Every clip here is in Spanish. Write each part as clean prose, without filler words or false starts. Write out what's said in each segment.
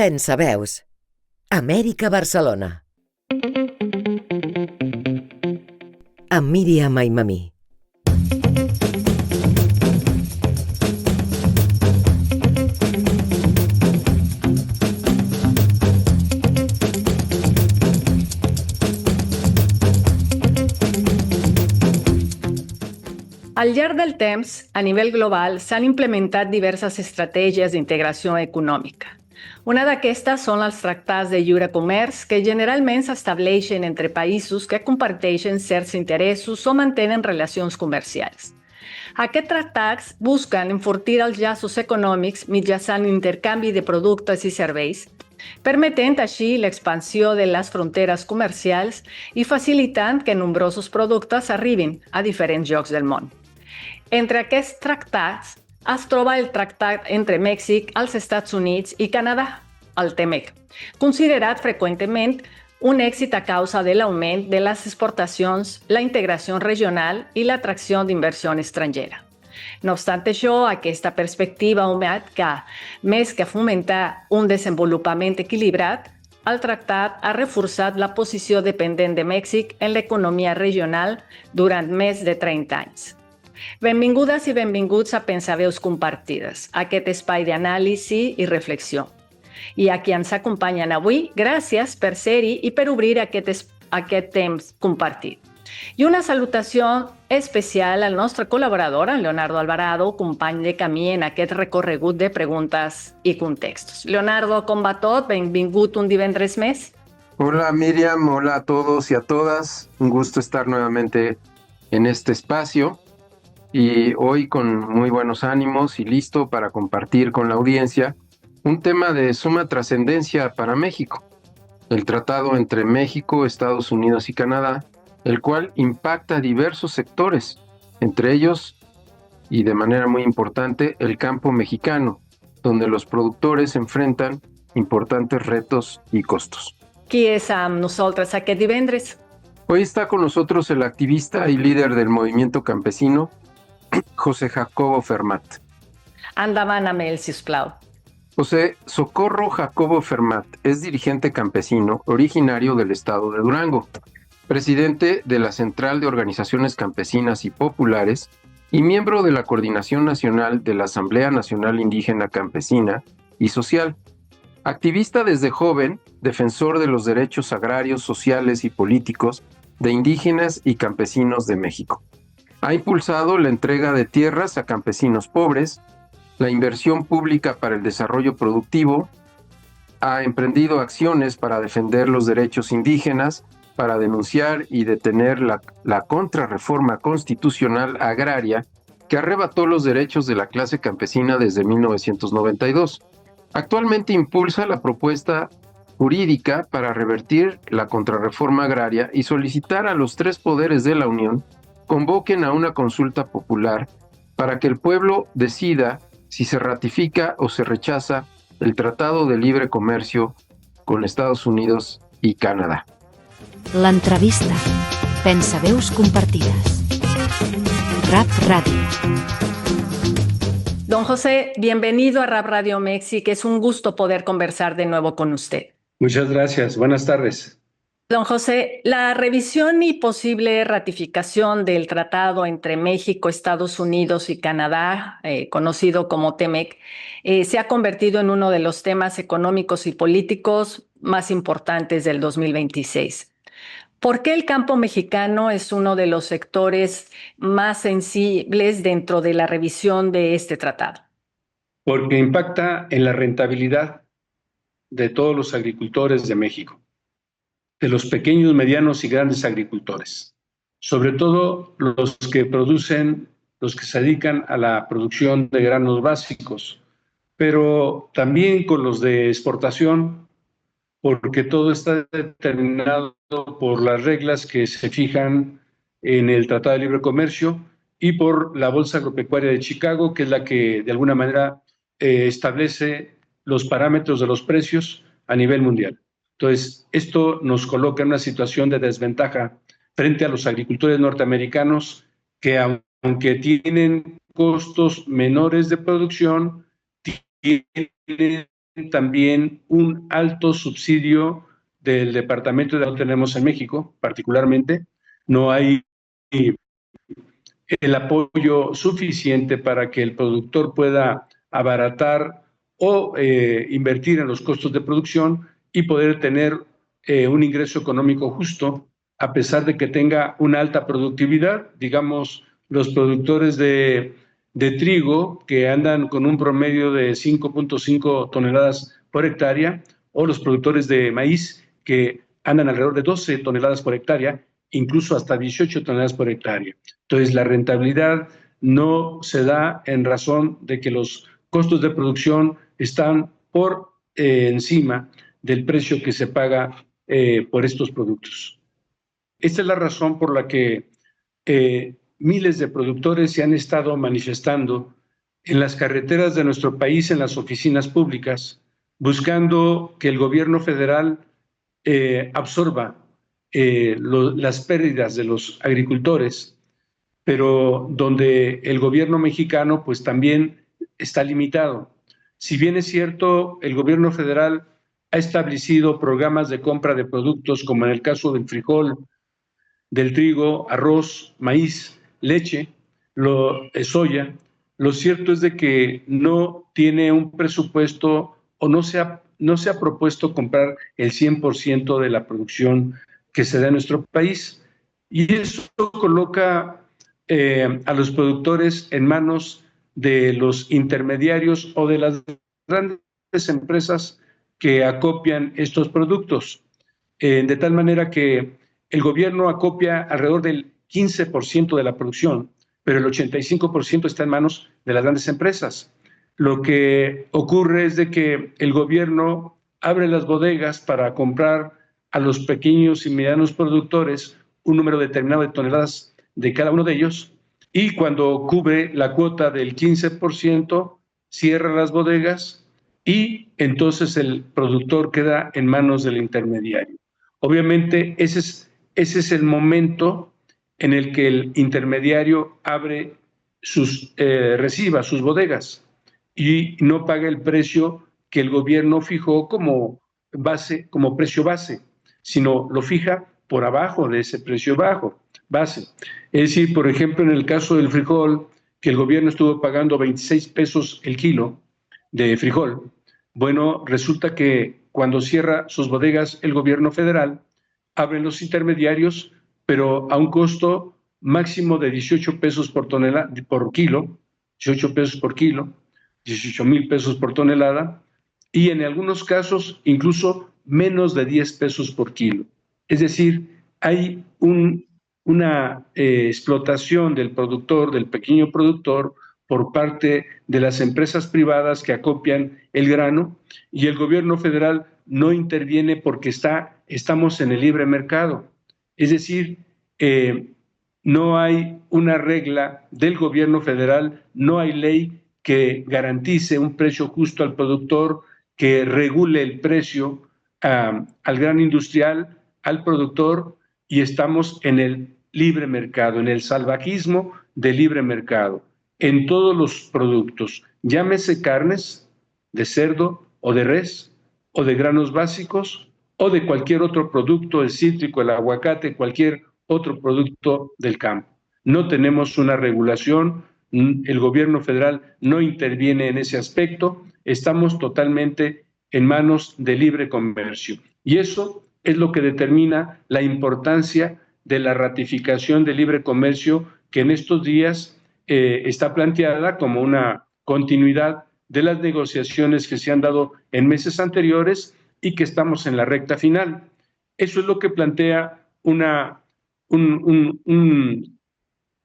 Pensa veus. Amèrica Barcelona. Amb Míriam Aimamí. Al llarg del temps, a nivell global, s'han implementat diverses estratègies d'integració econòmica. Una d'aquestes són els tractats de lliure comerç que generalment s'estableixen entre països que comparteixen certs interessos o mantenen relacions comercials. Aquests tractats busquen enfortir els llaços econòmics mitjançant intercanvi de productes i serveis, permetent així l'expansió de les fronteres comercials i facilitant que nombrosos productes arribin a diferents llocs del món. Entre aquests tractats es troba el tractat entre Mèxic, els Estats Units i Canadà, el TEMEC, considerat freqüentment un èxit a causa de l'augment de les exportacions, la integració regional i l'atracció d'inversió estrangera. No obstant això, aquesta perspectiva omet que, més que fomentar un desenvolupament equilibrat, el tractat ha reforçat la posició dependent de Mèxic en l'economia regional durant més de 30 anys. Benvingudes i benvinguts a Pensaveus Compartides, aquest espai d'anàlisi i reflexió. I a qui ens acompanyen avui, gràcies per ser-hi i per obrir aquest temps compartit. I una salutació especial al nostre col·laborador, en Leonardo Alvarado, company de camí en aquest recorregut de preguntes i contextos. Leonardo, com va tot? Benvingut un divendres més. Hola Miriam, hola a todos y a todas. Un gusto estar nuevamente en este espacio. Y hoy con muy buenos ánimos y listo para compartir con la audiencia un tema de suma trascendencia para México, el tratado entre México, Estados Unidos y Canadá, el cual impacta a diversos sectores, entre ellos, y de manera muy importante, el campo mexicano, donde los productores enfrentan importantes retos y costos. Qui és amb nosaltres aquest divendres? Hoy está con nosotros el activista y líder del movimiento campesino, José Jacobo Fermat. Endavant amb ell, sisplau. José Socorro Jacobo Fermat es dirigente campesino originario del estado de Durango, presidente de la Central de Organizaciones Campesinas y Populares y miembro de la Coordinación Nacional de la Asamblea Nacional Indígena Campesina y Social. Activista desde joven, defensor de los derechos agrarios, sociales y políticos de indígenas y campesinos de México. Ha impulsado la entrega de tierras a campesinos pobres, la inversión pública para el desarrollo productivo, ha emprendido acciones para defender los derechos indígenas, para denunciar y detener la contrarreforma constitucional agraria que arrebató los derechos de la clase campesina desde 1992. Actualmente impulsa la propuesta jurídica para revertir la contrarreforma agraria y solicitar a los tres poderes de la Unión convoquen a una consulta popular para que el pueblo decida si se ratifica o se rechaza el Tratado de Libre Comercio con Estados Unidos y Canadá. L'entrevista. Pensaveus compartides. Rap Radio. Don José, bienvenido a Rap Radio México. Es un gusto poder conversar de nuevo con usted. Muchas gracias. Buenas tardes. Don José, la revisión y posible ratificación del tratado entre México, Estados Unidos y Canadá, conocido como TEMEC, se ha convertido en uno de los temas económicos y políticos más importantes del 2026. ¿Por qué el campo mexicano es uno de los sectores más sensibles dentro de la revisión de este tratado? Porque impacta en la rentabilidad de todos los agricultores de México, de los pequeños, medianos y grandes agricultores, sobre todo los que producen, los que se dedican a la producción de granos básicos, pero también con los de exportación, porque todo está determinado por las reglas que se fijan en el Tratado de Libre Comercio y por la Bolsa Agropecuaria de Chicago, que es la que de alguna manera establece los parámetros de los precios a nivel mundial. Entonces, esto nos coloca en una situación de desventaja frente a los agricultores norteamericanos que, aunque tienen costos menores de producción, tienen también un alto subsidio del departamento de no tenemos en México, particularmente. No hay el apoyo suficiente para que el productor pueda abaratar o invertir en los costos de producción y poder tener un ingreso económico justo, a pesar de que tenga una alta productividad. Digamos, los productores de trigo, que andan con un promedio de 5.5 toneladas por hectárea, o los productores de maíz, que andan alrededor de 12 toneladas por hectárea, incluso hasta 18 toneladas por hectárea. Entonces, la rentabilidad no se da en razón de que los costos de producción están por encima del precio que se paga por estos productos. Esta es la razón por la que miles de productores se han estado manifestando en las carreteras de nuestro país, en las oficinas públicas, buscando que el gobierno federal absorba las pérdidas de los agricultores, pero donde el gobierno mexicano pues también está limitado. Si bien es cierto, el gobierno federal ha establecido programas de compra de productos, como en el caso del frijol, del trigo, arroz, maíz, leche, soya, lo cierto es de que no tiene un presupuesto o no se ha propuesto comprar el 100% de la producción que se da en nuestro país. Y eso coloca a los productores en manos de los intermediarios o de las grandes empresas que acopian estos productos, de tal manera que el gobierno acopia alrededor del 15% de la producción, pero el 85% está en manos de las grandes empresas. Lo que ocurre es de que el gobierno abre las bodegas para comprar a los pequeños y medianos productores un número determinado de toneladas de cada uno de ellos, y cuando cubre la cuota del 15%, cierra las bodegas y entonces el productor queda en manos del intermediario. Obviamente ese es el momento en el que el intermediario reciba sus bodegas y no paga el precio que el gobierno fijó como precio base, sino lo fija por abajo de ese precio base. Es decir, por ejemplo, en el caso del frijol, que el gobierno estuvo pagando 26 pesos el kilo de frijol, bueno, resulta que cuando cierra sus bodegas el gobierno federal, abren los intermediarios, pero a un costo máximo de 18 pesos por kilo, 18 pesos por kilo, 18,000 pesos por tonelada, y en algunos casos incluso menos de 10 pesos por kilo. Es decir, hay una explotación del productor, del pequeño productor, por parte de las empresas privadas que acopian el grano, y el gobierno federal no interviene porque estamos en el libre mercado. Es decir, no hay una regla del gobierno federal, no hay ley que garantice un precio justo al productor, que regule el precio al gran industrial, al productor, y estamos en el libre mercado, en el salvajismo del libre mercado, en todos los productos, llámese carnes de cerdo o de res, o de granos básicos, o de cualquier otro producto, el cítrico, el aguacate, cualquier otro producto del campo. No tenemos una regulación, el gobierno federal no interviene en ese aspecto, estamos totalmente en manos de libre comercio. Y eso es lo que determina la importancia de la ratificación del libre comercio, que en estos días está planteada como una continuidad de las negociaciones que se han dado en meses anteriores y que estamos en la recta final. Eso es lo que plantea un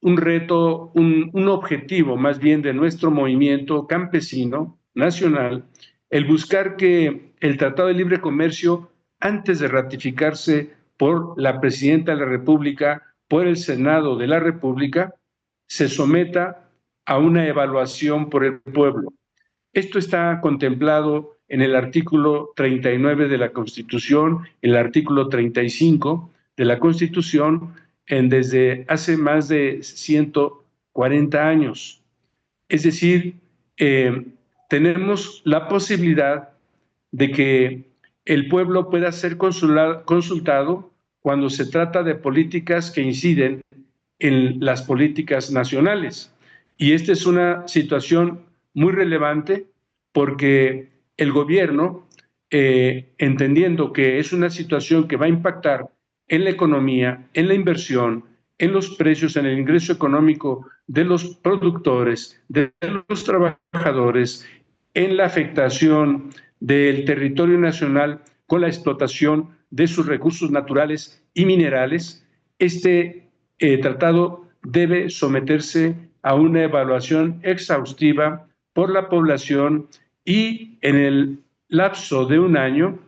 reto, un objetivo más bien de nuestro movimiento campesino nacional, el buscar que el Tratado de Libre Comercio, antes de ratificarse por la Presidenta de la República, por el Senado de la República, se someta a una evaluación por el pueblo. Esto está contemplado en el artículo 39 de la Constitución, el artículo 35 de la Constitución, desde hace más de 140 años. Es decir, tenemos la posibilidad de que el pueblo pueda ser consultado cuando se trata de políticas que inciden en las políticas nacionales. Y esta es una situación muy relevante porque el gobierno, entendiendo que es una situación que va a impactar en la economía, en la inversión, en los precios, en el ingreso económico de los productores, de los trabajadores, en la afectación del territorio nacional con la explotación de sus recursos naturales y minerales, este tratado debe someterse a una evaluación exhaustiva por la población y en el lapso de un año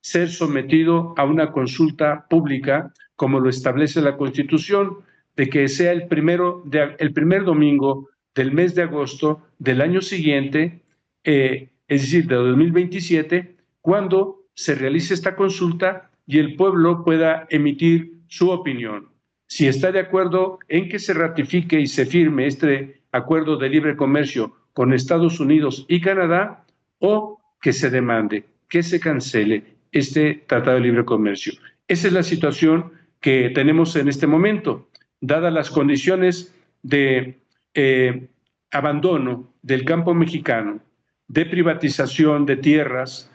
ser sometido a una consulta pública, como lo establece la Constitución, de que sea el primer domingo del mes de agosto del año siguiente, es decir, de 2027, cuando se realice esta consulta y el pueblo pueda emitir su opinión. Si está de acuerdo en que se ratifique y se firme este acuerdo de libre comercio con Estados Unidos y Canadá, o que se demande, que se cancele este Tratado de Libre Comercio. Esa es la situación que tenemos en este momento, dadas las condiciones de abandono del campo mexicano, de privatización de tierras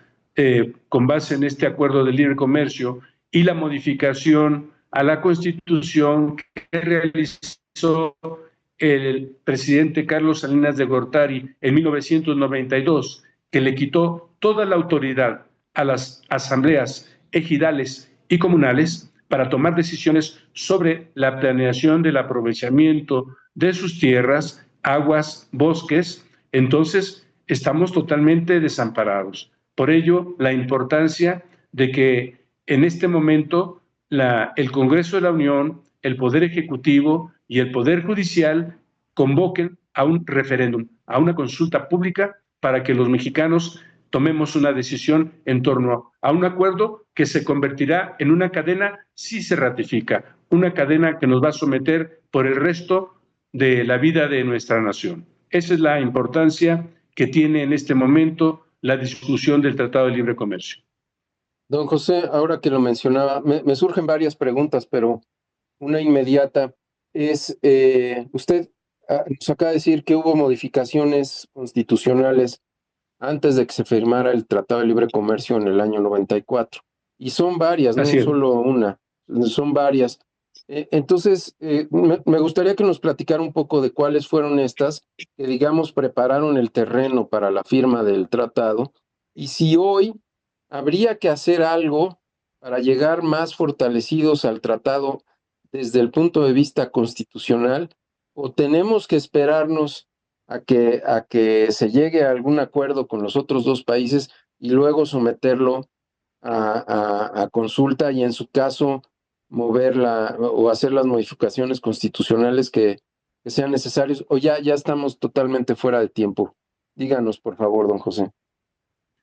con base en este acuerdo de libre comercio y la modificación a la Constitución que realizó el presidente Carlos Salinas de Gortari en 1992, que le quitó toda la autoridad a las asambleas ejidales y comunales para tomar decisiones sobre la planeación del aprovechamiento de sus tierras, aguas, bosques. Entonces, estamos totalmente desamparados. Por ello, la importancia de que en este momento el Congreso de la Unión, el Poder Ejecutivo y el Poder Judicial convoquen a un referéndum, a una consulta pública para que los mexicanos tomemos una decisión en torno a un acuerdo que se convertirá en una cadena si se ratifica, una cadena que nos va a someter por el resto de la vida de nuestra nación. Esa es la importancia que tiene en este momento la discusión del Tratado de Libre Comercio. Don José, ahora que lo mencionaba, me surgen varias preguntas, pero una inmediata es, usted nos acaba de decir que hubo modificaciones constitucionales antes de que se firmara el Tratado de Libre Comercio en el año 94. Y son varias, no solo una, son varias. Entonces, me gustaría que nos platicara un poco de cuáles fueron estas que, digamos, prepararon el terreno para la firma del tratado, y si hoy habría que hacer algo para llegar más fortalecidos al tratado desde el punto de vista constitucional, o tenemos que esperarnos a que se llegue a algún acuerdo con los otros dos países y luego someterlo a consulta y en su caso moverla o hacer las modificaciones constitucionales que sean necesarias, o ya estamos totalmente fuera de tiempo. Díganos, por favor, don José.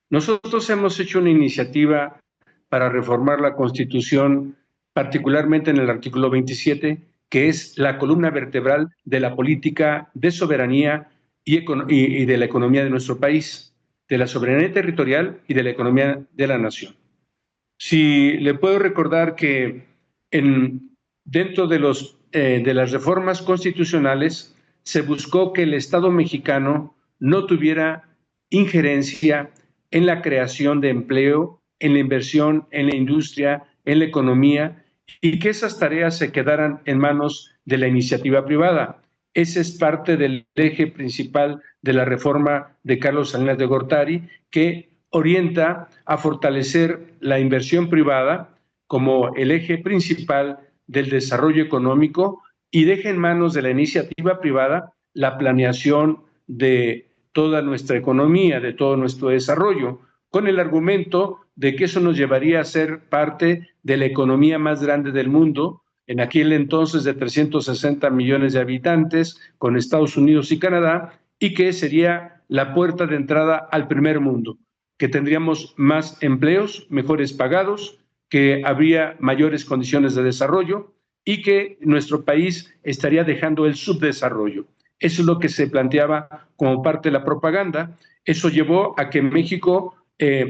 Nosotros hemos hecho una iniciativa para reformar la Constitución, particularmente en el artículo 27, que es la columna vertebral de la política de soberanía y de la economía de nuestro país, de la soberanía territorial y de la economía de la nación. Si le puedo recordar que dentro de las reformas constitucionales se buscó que el Estado mexicano no tuviera injerencia en la creación de empleo, en la inversión, en la industria, en la economía, y que esas tareas se quedaran en manos de la iniciativa privada. Ese es parte del eje principal de la reforma de Carlos Salinas de Gortari, que orienta a fortalecer la inversión privada como el eje principal del desarrollo económico y deja en manos de la iniciativa privada la planeación de toda nuestra economía, de todo nuestro desarrollo, con el argumento de que eso nos llevaría a ser parte de la economía más grande del mundo, en aquel entonces de 360 millones de habitantes, con Estados Unidos y Canadá, y que sería la puerta de entrada al primer mundo, que tendríamos más empleos, mejores pagados, que habría mayores condiciones de desarrollo y que nuestro país estaría dejando el subdesarrollo. Eso es lo que se planteaba como parte de la propaganda. Eso llevó a que México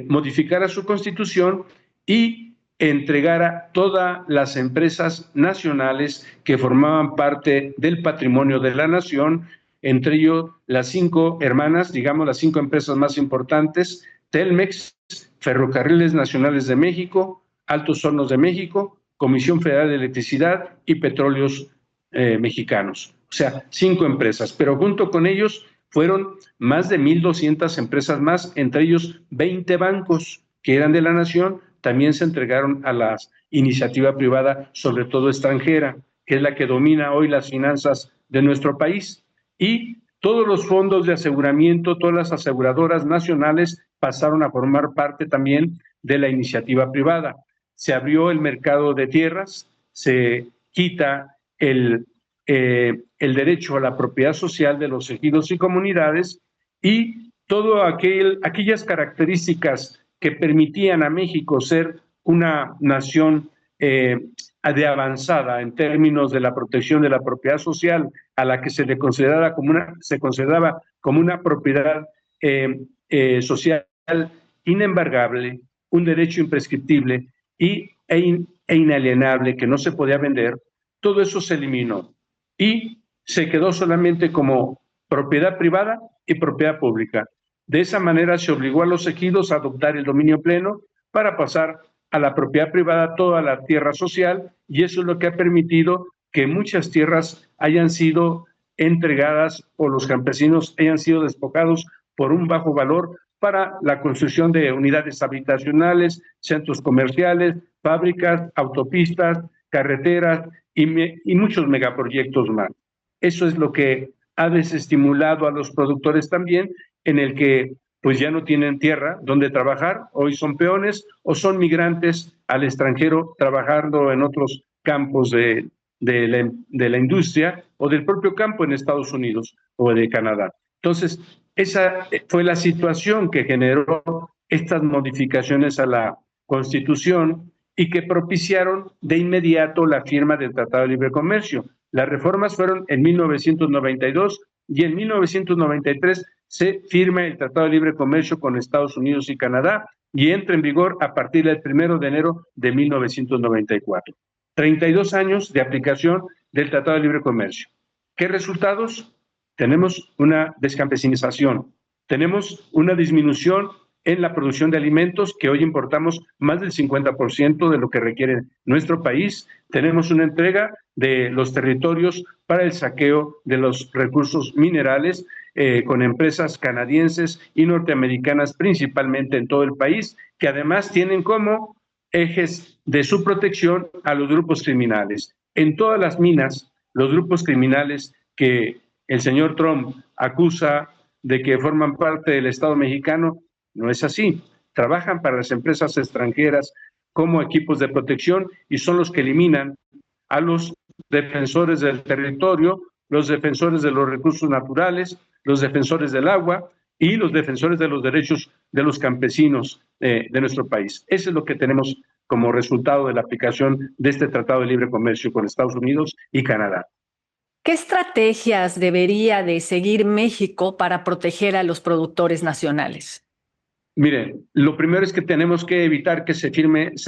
modificara su constitución y entregara todas las empresas nacionales que formaban parte del patrimonio de la nación, entre ellos las 5 hermanas, digamos las 5 empresas más importantes: Telmex, Ferrocarriles Nacionales de México, Altos Hornos de México, Comisión Federal de Electricidad y Petróleos Mexicanos. O sea, 5 empresas, pero junto con ellos fueron más de 1,200 empresas más, entre ellos 20 bancos que eran de la nación, también se entregaron a la iniciativa privada, sobre todo extranjera, que es la que domina hoy las finanzas de nuestro país. Y todos los fondos de aseguramiento, todas las aseguradoras nacionales pasaron a formar parte también de la iniciativa privada. Se abrió el mercado de tierras, se quita el derecho a la propiedad social de los ejidos y comunidades, y todas aquellas características que permitían a México ser una nación de avanzada en términos de la protección de la propiedad social, a la que se consideraba como una propiedad social inembargable, un derecho imprescriptible e inalienable que no se podía vender. Todo eso se eliminó y se quedó solamente como propiedad privada y propiedad pública. De esa manera se obligó a los ejidos a adoptar el dominio pleno para pasar a la propiedad privada toda la tierra social, y eso es lo que ha permitido que muchas tierras hayan sido entregadas o los campesinos hayan sido despojados por un bajo valor para la construcción de unidades habitacionales, centros comerciales, fábricas, autopistas, carreteras y muchos megaproyectos más. Eso es lo que ha desestimulado a los productores también, en el que pues ya no tienen tierra donde trabajar, hoy son peones o son migrantes al extranjero trabajando en otros campos de la industria o del propio campo en Estados Unidos o de Canadá. Entonces, esa fue la situación que generó estas modificaciones a la Constitución y que propiciaron de inmediato la firma del Tratado de Libre Comercio. Las reformas fueron en 1992 y en 1993 se firma el Tratado de Libre Comercio con Estados Unidos y Canadá y entra en vigor a partir del 1 de enero de 1994. 32 años de aplicación del Tratado de Libre Comercio. ¿Qué resultados? Tenemos una descampesinización, tenemos una disminución en la producción de alimentos, que hoy importamos más del 50% de lo que requiere nuestro país. Tenemos una entrega de los territorios para el saqueo de los recursos minerales con empresas canadienses y norteamericanas principalmente en todo el país, que además tienen como ejes de su protección a los grupos criminales. En todas las minas, los grupos criminales que el señor Trump acusa de que forman parte del Estado mexicano, no es así. Trabajan para las empresas extranjeras como equipos de protección y son los que eliminan a los defensores del territorio, los defensores de los recursos naturales, los defensores del agua y los defensores de los derechos de los campesinos de nuestro país. Eso es lo que tenemos como resultado de la aplicación de este Tratado de Libre Comercio con Estados Unidos y Canadá. ¿Qué estrategias debería de seguir México para proteger a los productores nacionales? Miren, lo primero es que tenemos que evitar que se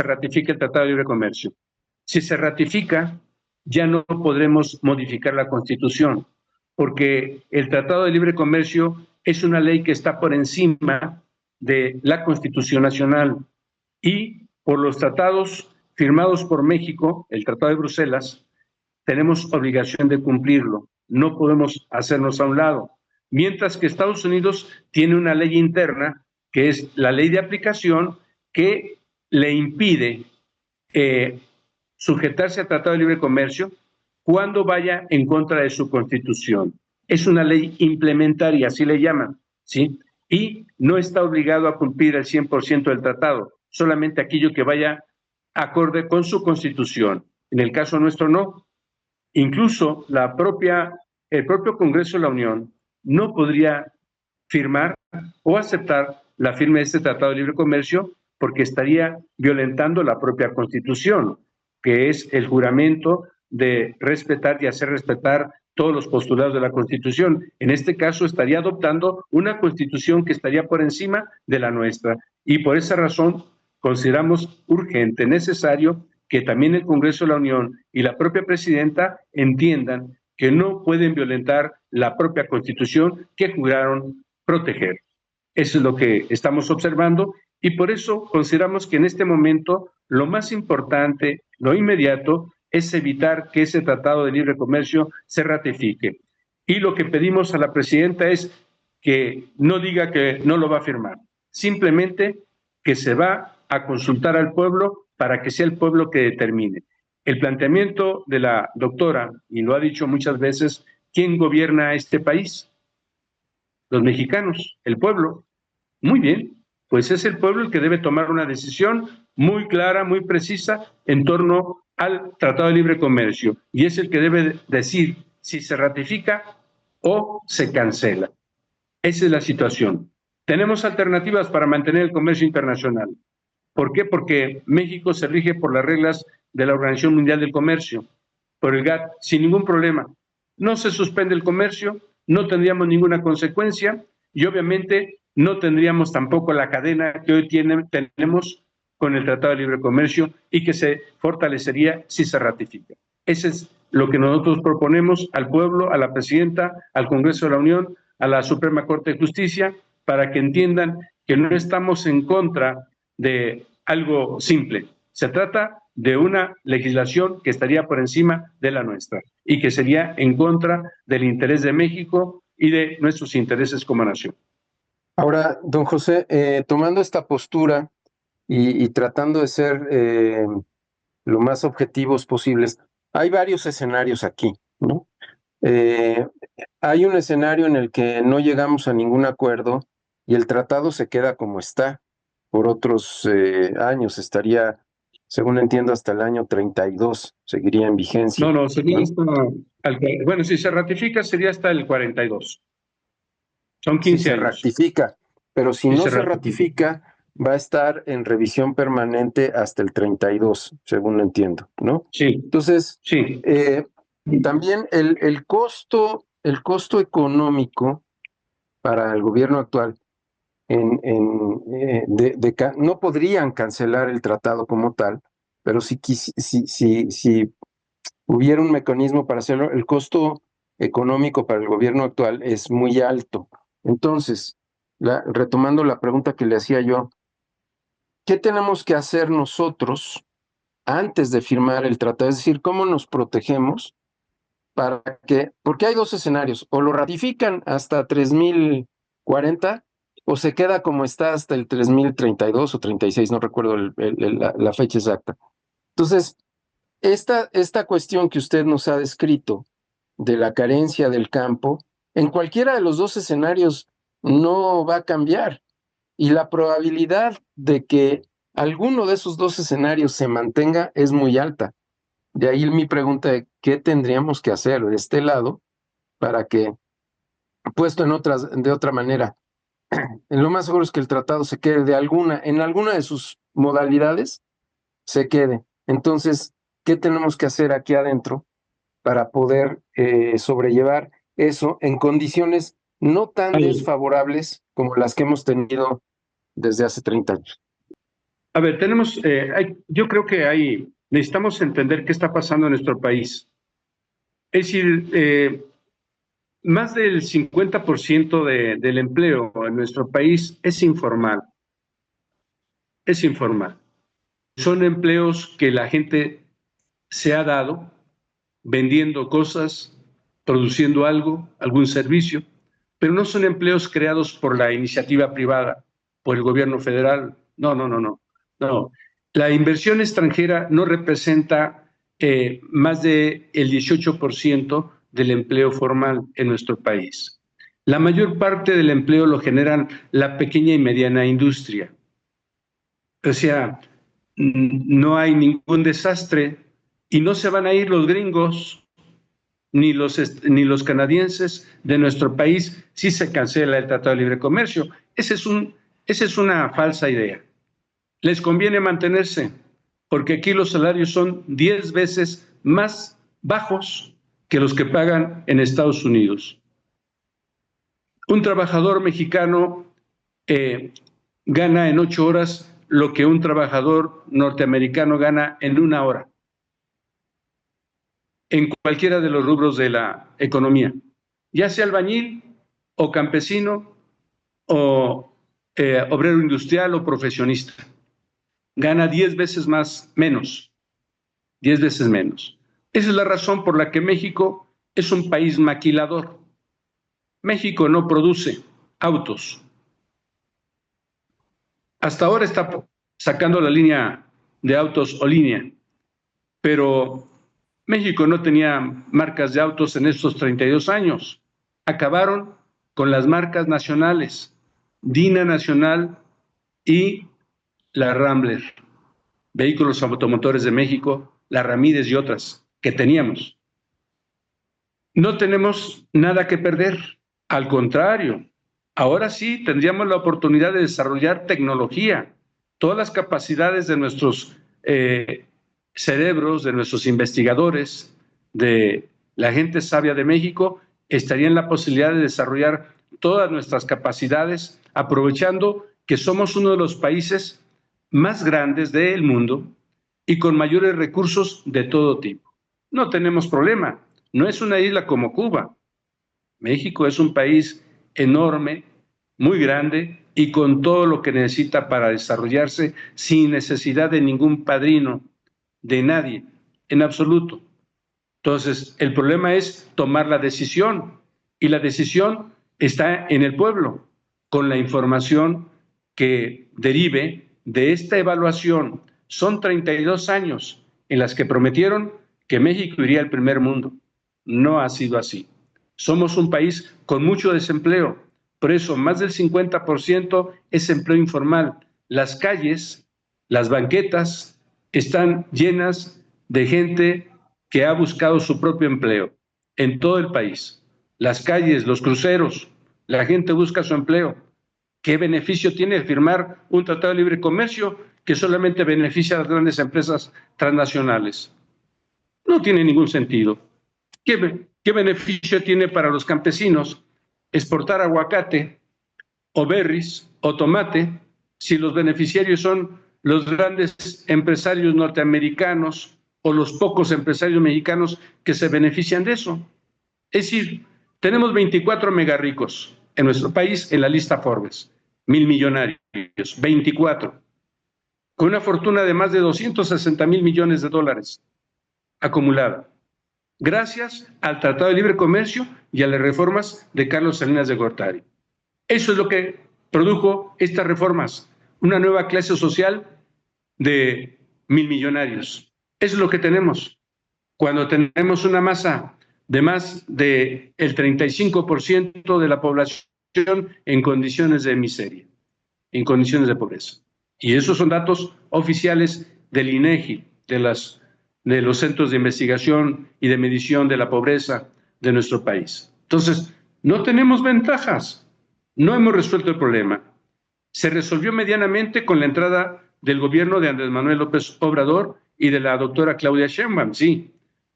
ratifique el Tratado de Libre Comercio. Si se ratifica, ya no podremos modificar la Constitución, porque el Tratado de Libre Comercio es una ley que está por encima de la Constitución Nacional y por los tratados firmados por México, el Tratado de Bruselas, tenemos obligación de cumplirlo. No podemos hacernos a un lado. Mientras que Estados Unidos tiene una ley interna, que es la ley de aplicación, que le impide sujetarse al Tratado de Libre Comercio cuando vaya en contra de su Constitución. Es una ley implementaria, así le llaman, ¿sí? Y no está obligado a cumplir el 100% del tratado, solamente aquello que vaya acorde con su Constitución. En el caso nuestro, no. Incluso el propio Congreso de la Unión no podría firmar o aceptar la firma de este Tratado de Libre Comercio porque estaría violentando la propia Constitución, que es el juramento de respetar y hacer respetar todos los postulados de la Constitución. En este caso estaría adoptando una Constitución que estaría por encima de la nuestra. Y por esa razón consideramos urgente, necesario, que también el Congreso de la Unión y la propia presidenta entiendan que no pueden violentar la propia Constitución que juraron proteger. Eso es lo que estamos observando y por eso consideramos que en este momento lo más importante, lo inmediato, es evitar que ese Tratado de Libre Comercio se ratifique. Y lo que pedimos a la presidenta es que no diga que no lo va a firmar, simplemente que se va a consultar al pueblo para que sea el pueblo que determine. El planteamiento de la doctora, y lo ha dicho muchas veces, ¿quién gobierna este país? Los mexicanos, el pueblo. Muy bien, pues es el pueblo el que debe tomar una decisión muy clara, muy precisa en torno al Tratado de Libre Comercio y es el que debe decir si se ratifica o se cancela. Esa es la situación. Tenemos alternativas para mantener el comercio internacional. ¿Por qué? Porque México se rige por las reglas de la Organización Mundial del Comercio, por el GATT, sin ningún problema. No se suspende el comercio, no tendríamos ninguna consecuencia y obviamente no tendríamos tampoco la cadena que hoy tenemos con el Tratado de Libre Comercio y que se fortalecería si se ratifica. Ese es lo que nosotros proponemos al pueblo, a la presidenta, al Congreso de la Unión, a la Suprema Corte de Justicia, para que entiendan que no estamos en contra de algo simple. Se trata de una legislación que estaría por encima de la nuestra y que sería en contra del interés de México y de nuestros intereses como nación. Ahora, don José, tomando esta postura y tratando de ser lo más objetivos posibles, hay varios escenarios aquí, ¿no? Hay un escenario en el que no llegamos a ningún acuerdo y el tratado se queda como está por otros años, estaría, según entiendo, hasta el año 32, seguiría en vigencia. No, sería hasta, bueno, si se ratifica sería hasta el 42. Son 15 si años. Se ratifica, pero si no se ratifica, va a estar en revisión permanente hasta el 32, según entiendo, ¿no? Sí. Entonces, sí. También el costo económico para el gobierno actual no podrían cancelar el tratado como tal, pero si hubiera un mecanismo para hacerlo, el costo económico para el gobierno actual es muy alto. Entonces, retomando la pregunta que le hacía yo, ¿qué tenemos que hacer nosotros antes de firmar el tratado? Es decir, ¿cómo nos protegemos? Porque hay dos escenarios, o lo ratifican hasta 3040 o se queda como está hasta el 3032 o 36, no recuerdo la fecha exacta. Entonces, esta cuestión que usted nos ha descrito de la carencia del campo, en cualquiera de los dos escenarios no va a cambiar y la probabilidad de que alguno de esos dos escenarios se mantenga es muy alta. De ahí mi pregunta de qué tendríamos que hacer de este lado para que, puesto de otra manera, lo más seguro es que el tratado se quede en alguna de sus modalidades, se quede. Entonces, ¿qué tenemos que hacer aquí adentro para poder sobrellevar eso en condiciones no tan desfavorables como las que hemos tenido desde hace 30 años? A ver, yo creo que necesitamos entender qué está pasando en nuestro país. Es decir, más del 50% del empleo en nuestro país es informal. Es informal. Son empleos que la gente se ha dado vendiendo cosas, produciendo algún servicio, pero no son empleos creados por la iniciativa privada, por el gobierno federal. No. La inversión extranjera no representa más del 18% del empleo formal en nuestro país. La mayor parte del empleo lo generan la pequeña y mediana industria. O sea, no hay ningún desastre y no se van a ir los gringos ni los canadienses de nuestro país si se cancela el Tratado de Libre Comercio. Esa es una falsa idea. Les conviene mantenerse, porque aquí los salarios son 10 veces más bajos que los que pagan en Estados Unidos. Un trabajador mexicano gana en 8 horas lo que un trabajador norteamericano gana en 1 hora, en cualquiera de los rubros de la economía, ya sea albañil o campesino o obrero industrial o profesionista. Gana 10 veces menos. 10 veces menos. Esa es la razón por la que México es un país maquilador. México no produce autos. Hasta ahora está sacando la línea de autos o línea, pero México no tenía marcas de autos en estos 32 años. Acabaron con las marcas nacionales, Dina Nacional y la Rambler, Vehículos Automotores de México, la Ramírez y otras que teníamos. No tenemos nada que perder, al contrario, ahora sí tendríamos la oportunidad de desarrollar tecnología, todas las capacidades de nuestros cerebros, de nuestros investigadores, de la gente sabia de México, estaría en la posibilidad de desarrollar todas nuestras capacidades, aprovechando que somos uno de los países más grandes del mundo y con mayores recursos de todo tipo. No tenemos problema, no es una isla como Cuba. México es un país enorme, muy grande y con todo lo que necesita para desarrollarse sin necesidad de ningún padrino, de nadie, en absoluto. Entonces, el problema es tomar la decisión y la decisión está en el pueblo, con la información que derive de esta evaluación. Son 32 años en las que prometieron que México iría al primer mundo. No ha sido así. Somos un país con mucho desempleo, por eso más del 50% es empleo informal. Las calles, las banquetas están llenas de gente que ha buscado su propio empleo en todo el país. Las calles, los cruceros, la gente busca su empleo. ¿Qué beneficio tiene firmar un tratado de libre comercio que solamente beneficia a las grandes empresas transnacionales? No tiene ningún sentido. ¿Qué beneficio tiene para los campesinos exportar aguacate o berries o tomate si los beneficiarios son los grandes empresarios norteamericanos o los pocos empresarios mexicanos que se benefician de eso? Es decir, tenemos 24 megarricos en nuestro país en la lista Forbes, 1,000 millonarios, 24, con una fortuna de más de 260,000 millones de dólares acumulada, gracias al Tratado de Libre Comercio y a las reformas de Carlos Salinas de Gortari. Eso es lo que produjo estas reformas, una nueva clase social de 1,000 millonarios. Eso es lo que tenemos. Cuando tenemos una masa de más del 35% de la población en condiciones de miseria, en condiciones de pobreza. Y esos son datos oficiales del INEGI, de los centros de investigación y de medición de la pobreza de nuestro país. Entonces, no tenemos ventajas, no hemos resuelto el problema. Se resolvió medianamente con la entrada del gobierno de Andrés Manuel López Obrador y de la doctora Claudia Sheinbaum, sí,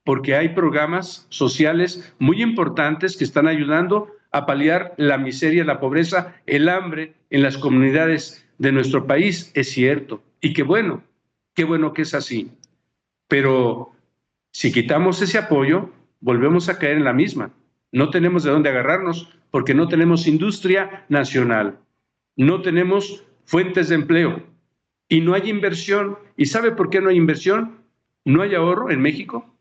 porque hay programas sociales muy importantes que están ayudando a paliar la miseria, la pobreza, el hambre en las comunidades de nuestro país, es cierto. Y qué bueno que es así. Pero si quitamos ese apoyo, volvemos a caer en la misma. No tenemos de dónde agarrarnos porque no tenemos industria nacional, no tenemos fuentes de empleo y no hay inversión. ¿Y sabe por qué no hay inversión? No hay ahorro en México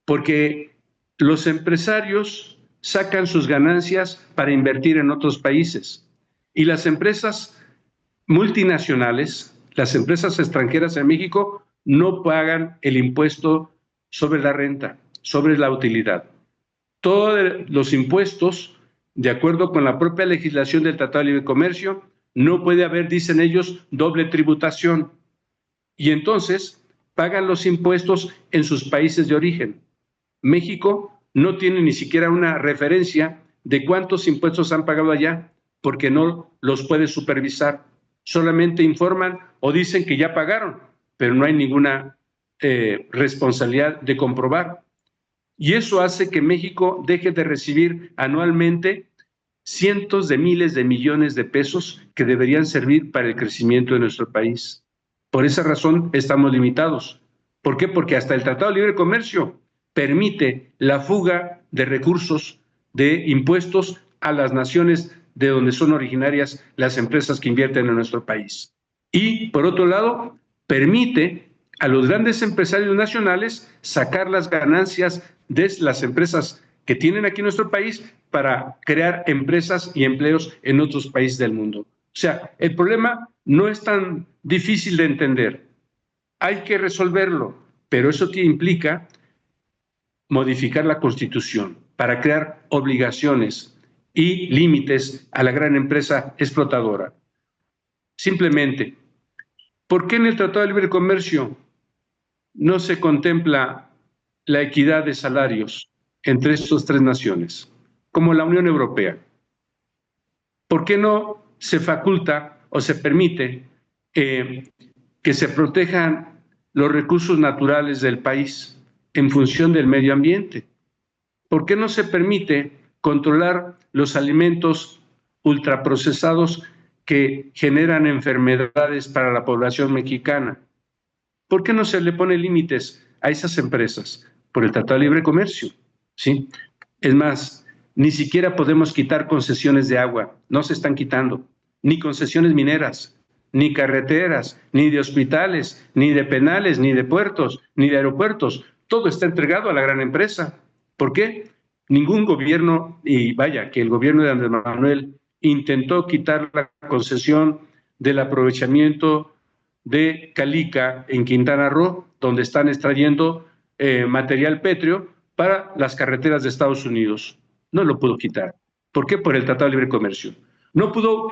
porque los empresarios sacan sus ganancias para invertir en otros países y las empresas multinacionales, las empresas extranjeras en México no pagan el impuesto sobre la renta, sobre la utilidad. Todos los impuestos, de acuerdo con la propia legislación del Tratado de Libre Comercio, no puede haber, dicen ellos, doble tributación. Y entonces pagan los impuestos en sus países de origen. México no tiene ni siquiera una referencia de cuántos impuestos han pagado allá, porque no los puede supervisar. Solamente informan o dicen que ya pagaron, pero no hay ninguna responsabilidad de comprobar. Y eso hace que México deje de recibir anualmente cientos de miles de millones de pesos que deberían servir para el crecimiento de nuestro país. Por esa razón estamos limitados. ¿Por qué? Porque hasta el Tratado de Libre Comercio permite la fuga de recursos, de impuestos a las naciones de donde son originarias las empresas que invierten en nuestro país. Y, por otro lado, permite a los grandes empresarios nacionales sacar las ganancias de las empresas que tienen aquí en nuestro país para crear empresas y empleos en otros países del mundo. O sea, el problema no es tan difícil de entender. Hay que resolverlo, pero eso implica modificar la Constitución para crear obligaciones y límites a la gran empresa explotadora. Simplemente, ¿por qué en el Tratado de Libre Comercio no se contempla la equidad de salarios entre estas tres naciones, como la Unión Europea? ¿Por qué no se faculta o se permite que se protejan los recursos naturales del país en función del medio ambiente? ¿Por qué no se permite controlar los alimentos ultraprocesados que generan enfermedades para la población mexicana? ¿Por qué no se le pone límites a esas empresas? Por el Tratado de Libre Comercio, ¿sí? Es más, ni siquiera podemos quitar concesiones de agua, no se están quitando, ni concesiones mineras, ni carreteras, ni de hospitales, ni de penales, ni de puertos, ni de aeropuertos. Todo está entregado a la gran empresa. ¿Por qué? Ningún gobierno, y vaya, que el gobierno de Andrés Manuel intentó quitar la concesión del aprovechamiento de Calica en Quintana Roo, donde están extrayendo material pétreo para las carreteras de Estados Unidos. No lo pudo quitar. ¿Por qué? Por el Tratado de Libre Comercio. No pudo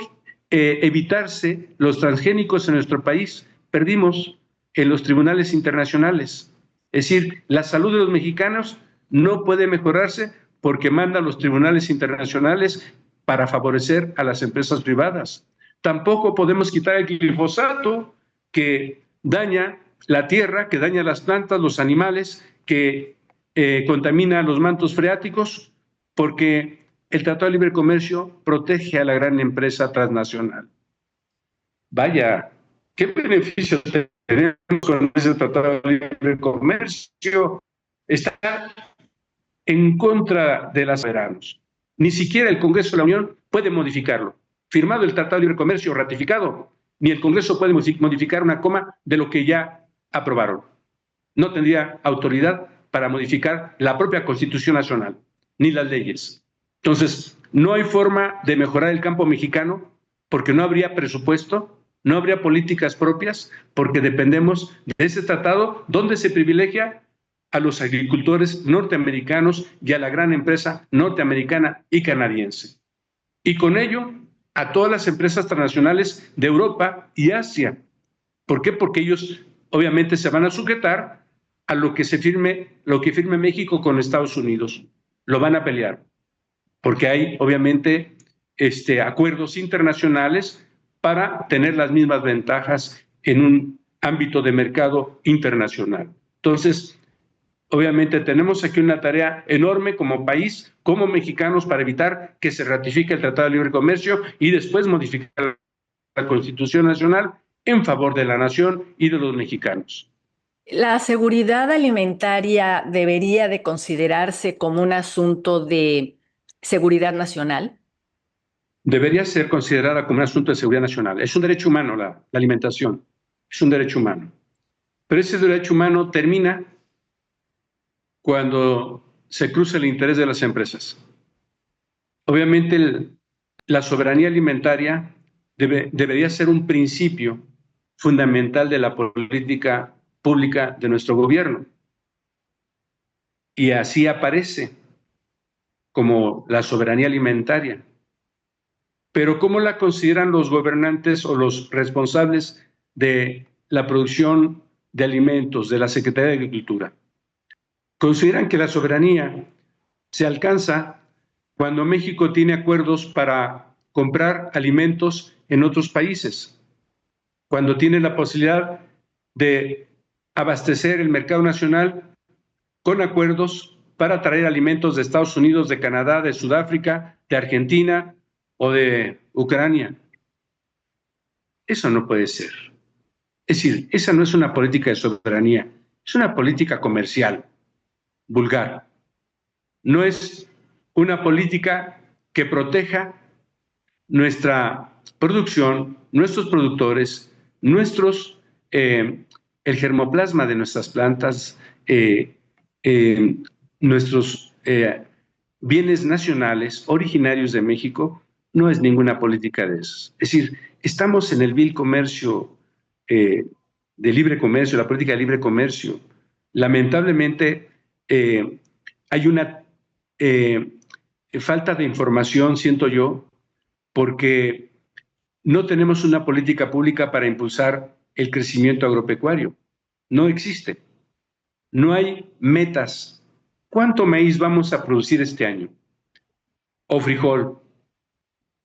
evitarse los transgénicos en nuestro país. Perdimos en los tribunales internacionales. Es decir, la salud de los mexicanos no puede mejorarse porque mandan los tribunales internacionales para favorecer a las empresas privadas. Tampoco podemos quitar el glifosato, que daña la tierra, que daña las plantas, los animales, que contamina los mantos freáticos, porque el Tratado de Libre Comercio protege a la gran empresa transnacional. Vaya, ¿qué beneficios tenemos con ese Tratado de Libre Comercio? Está en contra de los soberanos. Ni siquiera el Congreso de la Unión puede modificarlo. Firmado el Tratado de Libre Comercio, ratificado, ni el Congreso puede modificar una coma de lo que ya aprobaron. No tendría autoridad para modificar la propia Constitución Nacional, ni las leyes. Entonces, no hay forma de mejorar el campo mexicano porque no habría presupuesto, no habría políticas propias, porque dependemos de ese tratado donde se privilegia a los agricultores norteamericanos y a la gran empresa norteamericana y canadiense. Y con ello, a todas las empresas transnacionales de Europa y Asia. ¿Por qué? Porque ellos obviamente se van a sujetar a lo que firme México con Estados Unidos. Lo van a pelear, porque hay obviamente acuerdos internacionales para tener las mismas ventajas en un ámbito de mercado internacional. Entonces, obviamente tenemos aquí una tarea enorme como país, como mexicanos, para evitar que se ratifique el Tratado de Libre Comercio y después modificar la Constitución Nacional en favor de la nación y de los mexicanos. ¿La seguridad alimentaria debería de considerarse como un asunto de seguridad nacional? Debería ser considerada como un asunto de seguridad nacional. Es un derecho humano la alimentación, es un derecho humano. Pero ese derecho humano termina cuando se cruza el interés de las empresas. Obviamente la soberanía alimentaria debería ser un principio fundamental de la política pública de nuestro gobierno. Y así aparece como la soberanía alimentaria. Pero ¿cómo la consideran los gobernantes o los responsables de la producción de alimentos de la Secretaría de Agricultura? Consideran que la soberanía se alcanza cuando México tiene acuerdos para comprar alimentos en otros países, cuando tiene la posibilidad de abastecer el mercado nacional con acuerdos para traer alimentos de Estados Unidos, de Canadá, de Sudáfrica, de Argentina o de Ucrania. Eso no puede ser. Es decir, esa no es una política de soberanía, es una política comercial, vulgar. No es una política que proteja nuestra producción, nuestros productores, el germoplasma de nuestras plantas, nuestros bienes nacionales originarios de México. No es ninguna política de esas. Es decir, estamos en el vil comercio, de libre comercio, la política de libre comercio. Lamentablemente hay una falta de información, siento yo, porque no tenemos una política pública para impulsar el crecimiento agropecuario. No existe. No hay metas. ¿Cuánto maíz vamos a producir este año? O frijol,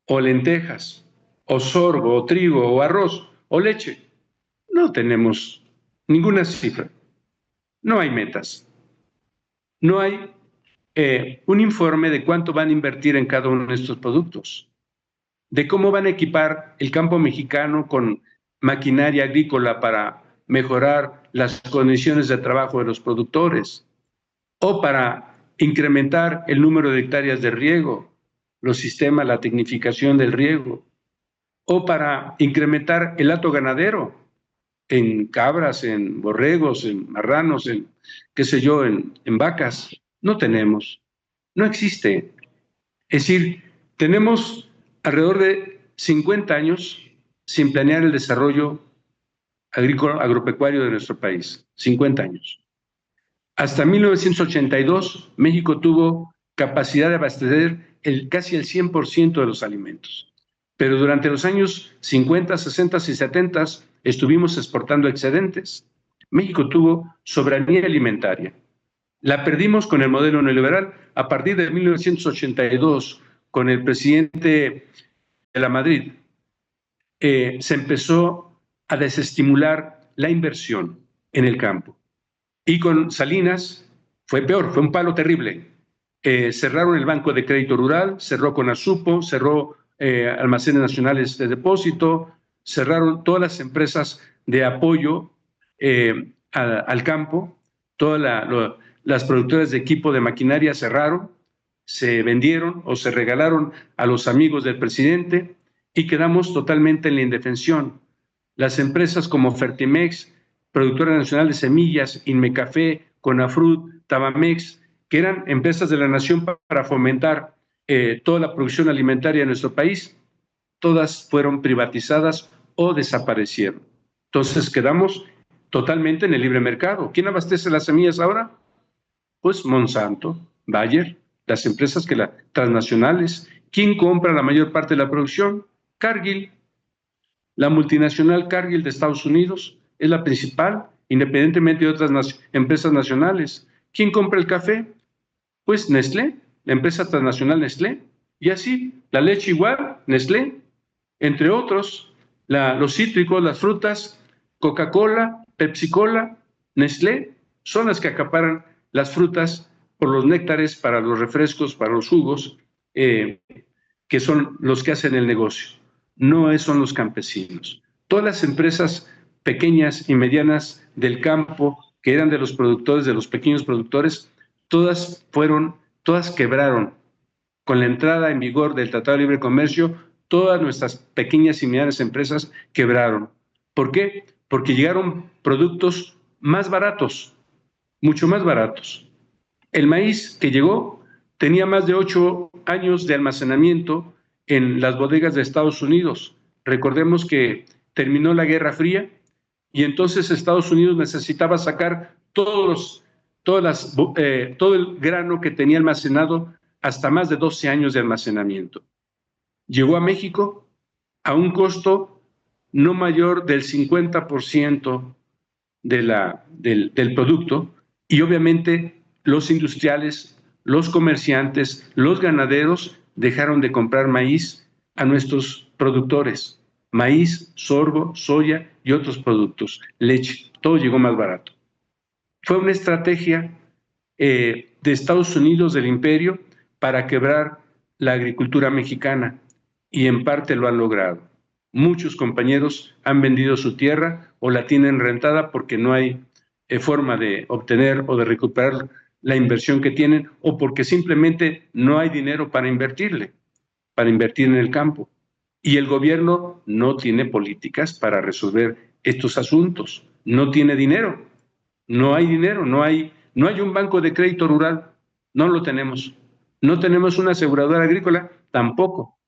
o lentejas, o sorgo, o trigo, o arroz, o leche. No tenemos ninguna cifra. No hay metas. No hay un informe de cuánto van a invertir en cada uno de estos productos, de cómo van a equipar el campo mexicano con maquinaria agrícola para mejorar las condiciones de trabajo de los productores, o para incrementar el número de hectáreas de riego, los sistemas, la tecnificación del riego, o para incrementar el hato ganadero en cabras, en borregos, en marranos, en qué sé yo, en vacas. No tenemos, no existe. Es decir, tenemos alrededor de 50 años sin planear el desarrollo agrícola, agropecuario de nuestro país. 50 años. Hasta 1982, México tuvo capacidad de abastecer casi el 100% de los alimentos. Pero durante los años 50, 60 y 70 estuvimos exportando excedentes. México tuvo soberanía alimentaria. La perdimos con el modelo neoliberal. A partir de 1982, con el presidente de la Madrid, se empezó a desestimular la inversión en el campo. Y con Salinas fue peor, fue un palo terrible. Cerraron el Banco de Crédito Rural, cerró Conasupo, cerró Almacenes Nacionales de Depósito, cerraron todas las empresas de apoyo al campo, todas las productoras de equipo de maquinaria cerraron, se vendieron o se regalaron a los amigos del presidente y quedamos totalmente en la indefensión. Las empresas como Fertimex, Productora Nacional de Semillas, Inmecafé, Conafrut, Tabamex, que eran empresas de la nación para fomentar toda la producción alimentaria de nuestro país, todas fueron privatizadas o desaparecieron. Entonces quedamos totalmente en el libre mercado. ¿Quién abastece las semillas ahora? Pues Monsanto, Bayer, las empresas transnacionales. ¿Quién compra la mayor parte de la producción? Cargill. La multinacional Cargill de Estados Unidos es la principal, independientemente de otras empresas nacionales. ¿Quién compra el café? Pues Nestlé, la empresa transnacional Nestlé. Y así, la leche igual, Nestlé. Entre otros, los cítricos, las frutas, Coca-Cola, Pepsi-Cola, Nestlé, son las que acaparan las frutas por los néctares, para los refrescos, para los jugos, que son los que hacen el negocio. No son los campesinos. Todas las empresas pequeñas y medianas del campo, que eran de los productores, de los pequeños productores, todas quebraron. Con la entrada en vigor del Tratado de Libre Comercio, todas nuestras pequeñas y medianas empresas quebraron. ¿Por qué? Porque llegaron productos más baratos, mucho más baratos. El maíz que llegó tenía más de 8 años de almacenamiento en las bodegas de Estados Unidos. Recordemos que terminó la Guerra Fría y entonces Estados Unidos necesitaba sacar todo el grano que tenía almacenado hasta más de 12 años de almacenamiento. Llegó a México a un costo no mayor del 50% del producto, y obviamente los industriales, los comerciantes, los ganaderos dejaron de comprar maíz a nuestros productores. Maíz, sorgo, soya y otros productos, leche, todo llegó más barato. Fue una estrategia de de Estados Unidos, del imperio, para quebrar la agricultura mexicana, y en parte lo han logrado. Muchos compañeros han vendido su tierra o la tienen rentada porque no hay forma de obtener o de recuperar la inversión que tienen, o porque simplemente no hay dinero para invertir en el campo. Y el gobierno no tiene políticas para resolver estos asuntos. No tiene dinero. No hay dinero, no hay un banco de crédito rural, no lo tenemos. No tenemos una aseguradora agrícola, tampoco.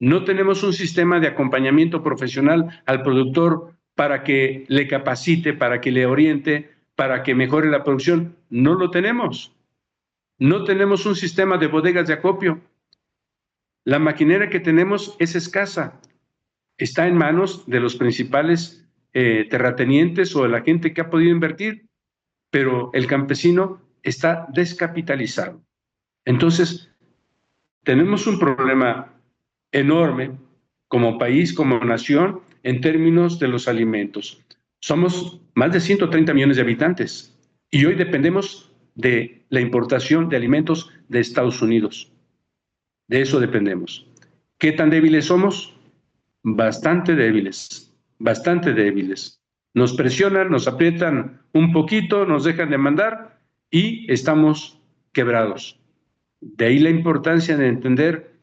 No tenemos un sistema de acompañamiento profesional al productor para que le capacite, para que le oriente, para que mejore la producción. No lo tenemos. No tenemos un sistema de bodegas de acopio. La maquinaria que tenemos es escasa. Está en manos de los principales terratenientes o de la gente que ha podido invertir, pero el campesino está descapitalizado. Entonces, tenemos un problema enorme como país, como nación, en términos de los alimentos. Somos más de 130 millones de habitantes y hoy dependemos de la importación de alimentos de Estados Unidos. De eso dependemos. ¿Qué tan débiles somos? Bastante débiles, bastante débiles. Nos presionan, nos aprietan un poquito, nos dejan de mandar y estamos quebrados. De ahí la importancia de entender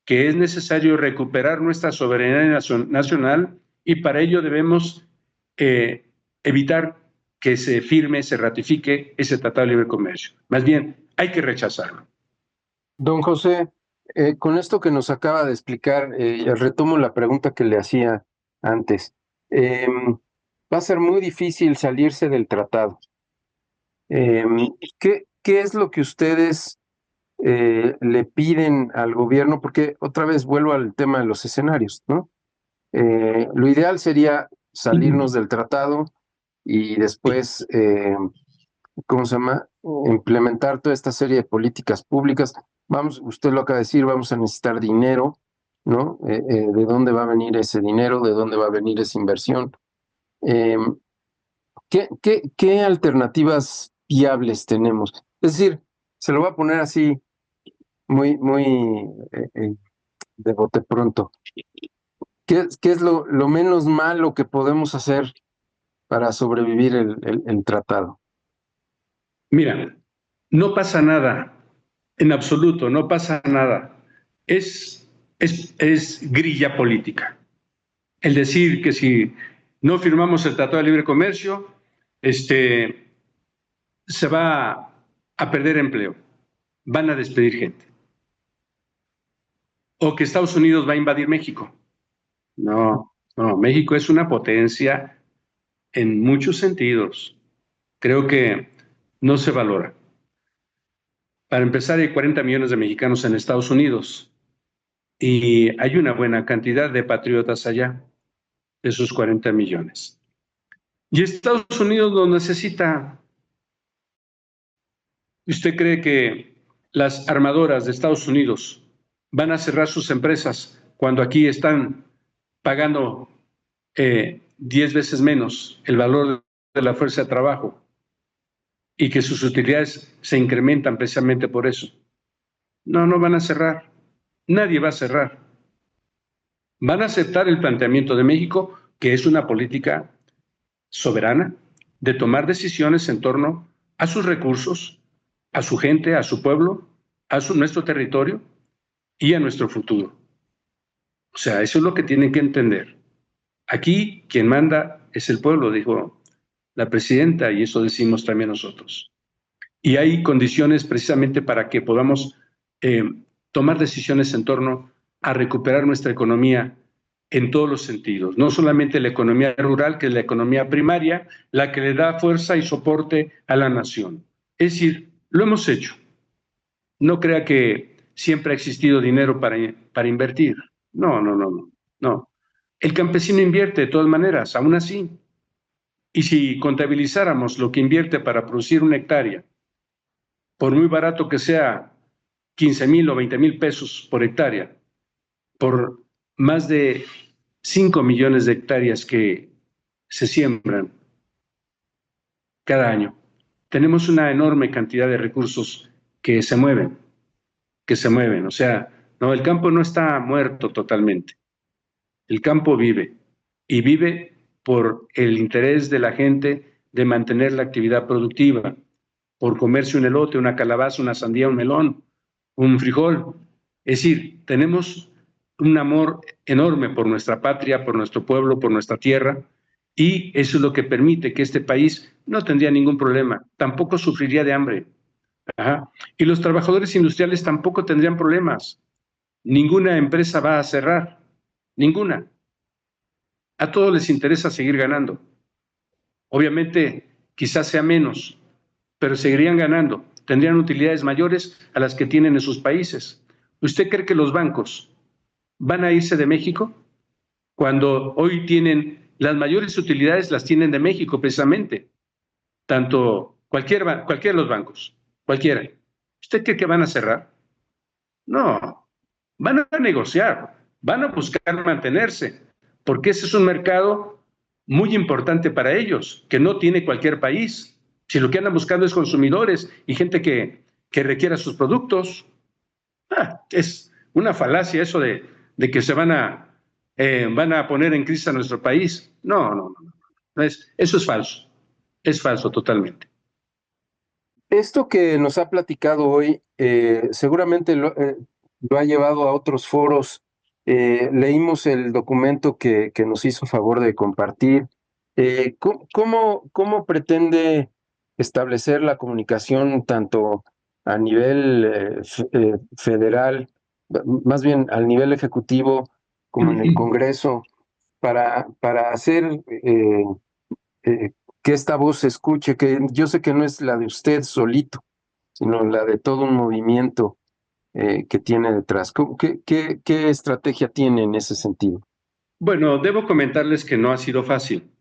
que es necesario recuperar nuestra soberanía nacional, y para ello debemos evitar que se firme, se ratifique ese Tratado de Libre Comercio. Más bien, hay que rechazarlo. Don José, con esto que nos acaba de explicar, retomo la pregunta que le hacía antes. Va a ser muy difícil salirse del tratado. ¿Qué es lo que ustedes le piden al gobierno? Porque otra vez vuelvo al tema de los escenarios, ¿no? Lo ideal sería salirnos del tratado y después, ¿cómo se llama? Implementar toda esta serie de políticas públicas. Usted lo acaba de decir, vamos a necesitar dinero, ¿no? ¿De dónde va a venir ese dinero? ¿De dónde va a venir esa inversión? ¿Qué alternativas viables tenemos? Es decir, se lo voy a poner así, muy de bote pronto. ¿Qué es lo menos malo que podemos hacer para sobrevivir el tratado? Mira, no pasa nada, en absoluto, no pasa nada. Es grilla política. El decir que si no firmamos el Tratado de Libre Comercio, se va a perder empleo, van a despedir gente. O que Estados Unidos va a invadir México. No, México es una potencia en muchos sentidos. Creo que no se valora. Para empezar, hay 40 millones de mexicanos en Estados Unidos y hay una buena cantidad de patriotas allá, de esos 40 millones. Y Estados Unidos lo necesita. ¿Usted cree que las armadoras de Estados Unidos van a cerrar sus empresas cuando aquí están pagando 10 veces menos el valor de la fuerza de trabajo y que sus utilidades se incrementan precisamente por eso? No van a cerrar. Nadie va a cerrar. Van a aceptar el planteamiento de México, que es una política soberana de tomar decisiones en torno a sus recursos, a su gente, a su pueblo, a nuestro territorio y a nuestro futuro. O sea, eso es lo que tienen que entender. Aquí quien manda es el pueblo, dijo la presidenta, y eso decimos también nosotros. Y hay condiciones precisamente para que podamos tomar decisiones en torno a recuperar nuestra economía en todos los sentidos, no solamente la economía rural, que es la economía primaria, la que le da fuerza y soporte a la nación. Es decir, lo hemos hecho. No crea que siempre ha existido dinero para invertir. No. El campesino invierte de todas maneras, aún así. Y si contabilizáramos lo que invierte para producir una hectárea, por muy barato que sea, 15,000 o 20,000 pesos por hectárea, por más de 5 millones de hectáreas que se siembran cada año, tenemos una enorme cantidad de recursos que se mueven. O sea, no, el campo no está muerto totalmente. El campo vive, y vive por el interés de la gente de mantener la actividad productiva, por comerse un elote, una calabaza, una sandía, un melón, un frijol. Es decir, tenemos un amor enorme por nuestra patria, por nuestro pueblo, por nuestra tierra, y eso es lo que permite que este país no tendría ningún problema, tampoco sufriría de hambre. Ajá. Y los trabajadores industriales tampoco tendrían problemas. Ninguna empresa va a cerrar, ninguna. A todos les interesa seguir ganando. Obviamente, quizás sea menos, pero seguirían ganando. Tendrían utilidades mayores a las que tienen en sus países. ¿Usted cree que los bancos van a irse de México cuando hoy tienen las mayores utilidades? Las tienen de México precisamente. Tanto cualquiera de los bancos, cualquiera. ¿Usted cree que van a cerrar? No, van a negociar, van a buscar mantenerse, porque ese es un mercado muy importante para ellos, que no tiene cualquier país. Si lo que andan buscando es consumidores y gente que requiera sus productos, es una falacia eso de que se van a poner en crisis a nuestro país. No, eso es falso totalmente. Esto que nos ha platicado hoy seguramente lo ha llevado a otros foros. Leímos el documento que nos hizo favor de compartir. ¿Cómo pretende establecer la comunicación tanto a nivel federal, más bien al nivel ejecutivo, como en el Congreso, para hacer que esta voz se escuche, que yo sé que no es la de usted solito, sino la de todo un movimiento que tiene detrás? ¿Qué estrategia tiene en ese sentido? Bueno, debo comentarles que no ha sido fácil.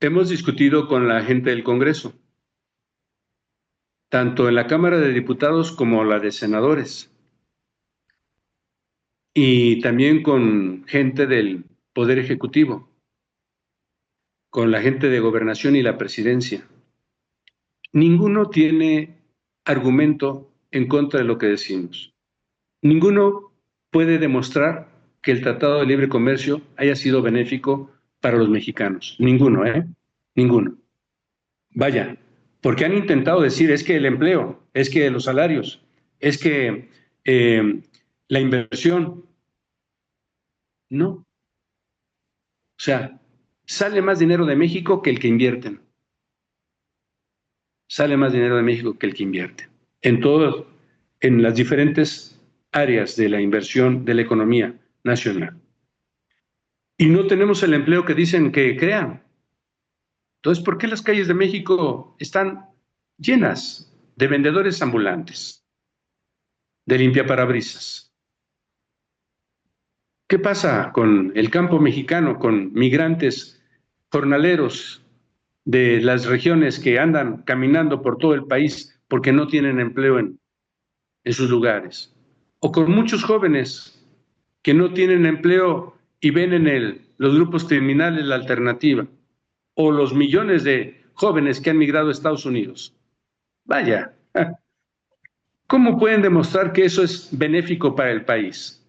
Hemos discutido con la gente del Congreso, tanto en la Cámara de Diputados como la de Senadores, y también con gente del Poder Ejecutivo, con la gente de Gobernación y la Presidencia. Ninguno tiene argumento en contra de lo que decimos. Ninguno puede demostrar que el Tratado de Libre Comercio haya sido benéfico para los mexicanos. Ninguno, Ninguno. Vaya, porque han intentado decir, es que el empleo, es que los salarios, es que la inversión. No. O sea, sale más dinero de México que el que invierten. Sale más dinero de México que el que invierte. En las diferentes áreas de la inversión de la economía nacional. Y no tenemos el empleo que dicen que crean. Entonces, ¿por qué las calles de México están llenas de vendedores ambulantes, de limpiaparabrisas? ¿Qué pasa con el campo mexicano, con migrantes jornaleros de las regiones que andan caminando por todo el país porque no tienen empleo en sus lugares? O con muchos jóvenes que no tienen empleo y ven en los grupos criminales la alternativa, o los millones de jóvenes que han migrado a Estados Unidos. Vaya, ¿cómo pueden demostrar que eso es benéfico para el país?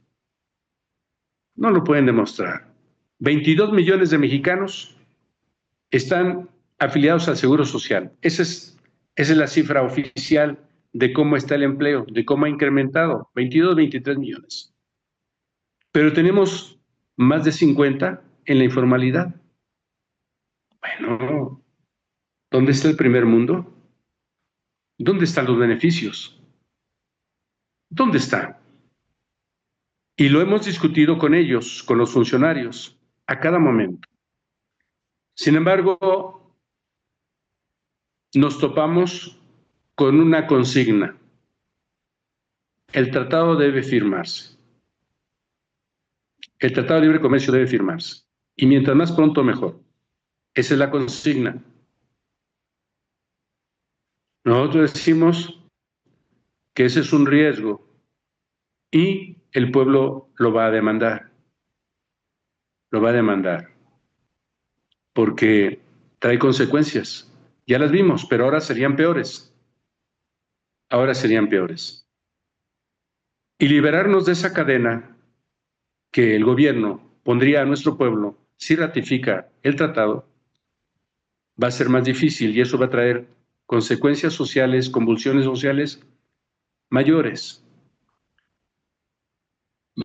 No lo pueden demostrar. 22 millones de mexicanos están afiliados al Seguro Social. Esa es la cifra oficial de cómo está el empleo, de cómo ha incrementado, 22, 23 millones. Pero tenemos más de 50 en la informalidad. Bueno, ¿dónde está el primer mundo? ¿Dónde están los beneficios? ¿Dónde está? Y lo hemos discutido con ellos, con los funcionarios, a cada momento. Sin embargo, nos topamos con una consigna. El tratado debe firmarse. El Tratado de Libre Comercio debe firmarse. Y mientras más pronto, mejor. Esa es la consigna. Nosotros decimos que ese es un riesgo y el pueblo lo va a demandar. Lo va a demandar porque trae consecuencias Ya las vimos, pero ahora serían peores. Ahora serían peores. Y liberarnos de esa cadena que el gobierno pondría a nuestro pueblo si ratifica el tratado va a ser más difícil y eso va a traer consecuencias sociales, convulsiones sociales mayores.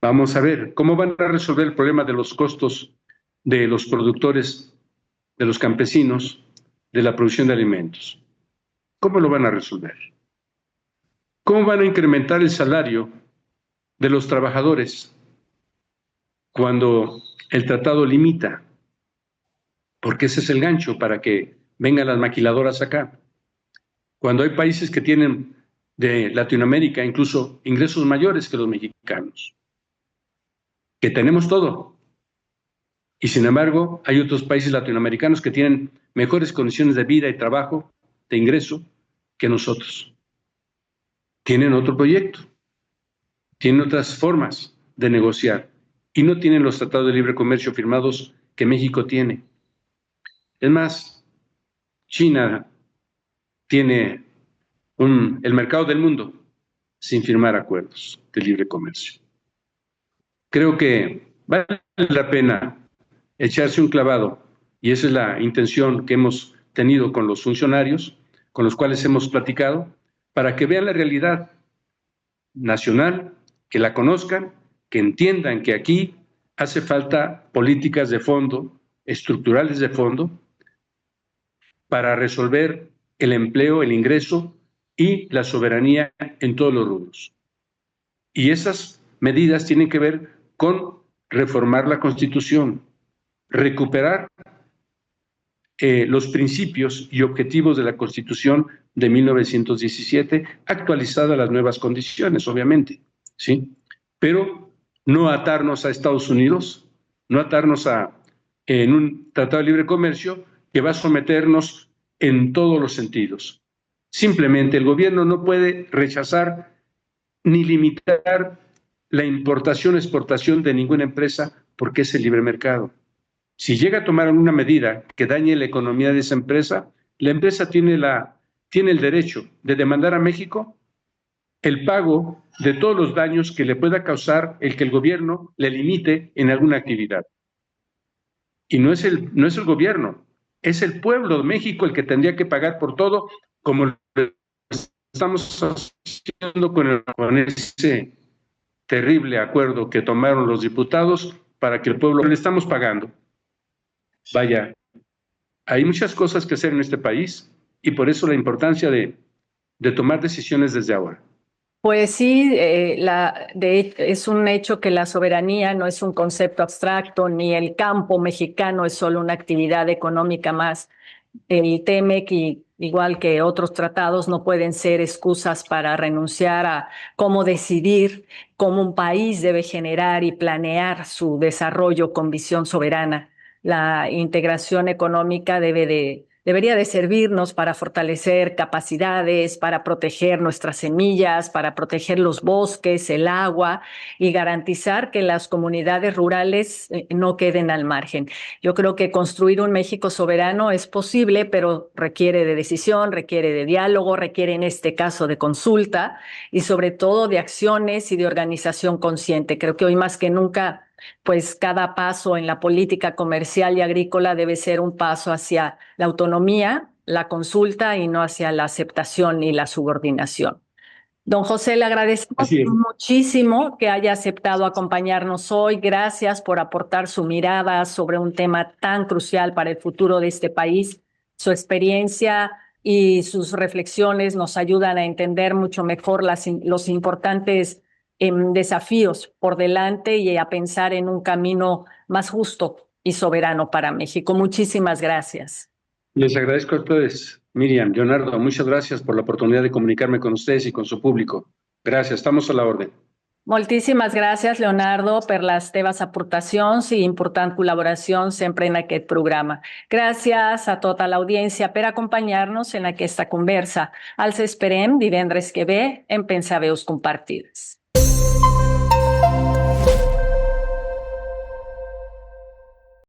Vamos a ver cómo van a resolver el problema de los costos de los productores, de los campesinos, de la producción de alimentos. ¿Cómo lo van a resolver? ¿Cómo van a incrementar el salario de los trabajadores cuando el tratado limita? Porque ese es el gancho para que vengan las maquiladoras acá. Cuando hay países que tienen de Latinoamérica incluso ingresos mayores que los mexicanos, que tenemos todo. Y sin embargo, hay otros países latinoamericanos que tienen mejores condiciones de vida y trabajo, de ingreso, que nosotros. Tienen otro proyecto, tienen otras formas de negociar y no tienen los tratados de libre comercio firmados que México tiene. Es más, China tiene el mercado del mundo sin firmar acuerdos de libre comercio. Creo que vale la pena echarse un clavado, y esa es la intención que hemos tenido con los funcionarios, con los cuales hemos platicado, para que vean la realidad nacional, que la conozcan, que entiendan que aquí hace falta políticas de fondo, estructurales de fondo, para resolver el empleo, el ingreso y la soberanía en todos los rubros. Y esas medidas tienen que ver con reformar la Constitución, recuperar los principios y objetivos de la Constitución de 1917, actualizada a las nuevas condiciones, obviamente, ¿sí? Pero no atarnos a Estados Unidos, no atarnos en un tratado de libre comercio que va a someternos en todos los sentidos. Simplemente el gobierno no puede rechazar ni limitar la importación o exportación de ninguna empresa porque es el libre mercado. Si llega a tomar alguna medida que dañe la economía de esa empresa, la empresa tiene el derecho de demandar a México el pago de todos los daños que le pueda causar el que el gobierno le limite en alguna actividad. Y no es el gobierno, es el pueblo de México el que tendría que pagar por todo, como lo estamos haciendo con ese terrible acuerdo que tomaron los diputados para que el pueblo le estamos pagando. Vaya, hay muchas cosas que hacer en este país y por eso la importancia de tomar decisiones desde ahora. Pues sí, es un hecho que la soberanía no es un concepto abstracto, ni el campo mexicano es solo una actividad económica más. El TEMEC, igual que otros tratados, no pueden ser excusas para renunciar a cómo decidir cómo un país debe generar y planear su desarrollo con visión soberana. La integración económica debería de servirnos para fortalecer capacidades, para proteger nuestras semillas, para proteger los bosques, el agua y garantizar que las comunidades rurales no queden al margen. Yo creo que construir un México soberano es posible, pero requiere de decisión, requiere de diálogo, requiere en este caso de consulta y sobre todo de acciones y de organización consciente. Creo que hoy más que nunca, pues cada paso en la política comercial y agrícola debe ser un paso hacia la autonomía, la consulta y no hacia la aceptación y la subordinación. Don José, le agradecemos muchísimo que haya aceptado acompañarnos hoy. Gracias por aportar su mirada sobre un tema tan crucial para el futuro de este país. Su experiencia y sus reflexiones nos ayudan a entender mucho mejor los importantes desafíos por delante y a pensar en un camino más justo y soberano para México. Muchísimas gracias. Les agradezco a ustedes, Miriam, Leonardo, muchas gracias por la oportunidad de comunicarme con ustedes y con su público. Gracias, estamos a la orden. Moltíssimes gràcies, Leonardo, per les teves aportacions i important col·laboració sempre en aquest programa. Gràcies a tota l'audiència per acompanyar-nos en aquesta conversa. Els esperem divendres que ve en Pensaveus Compartides.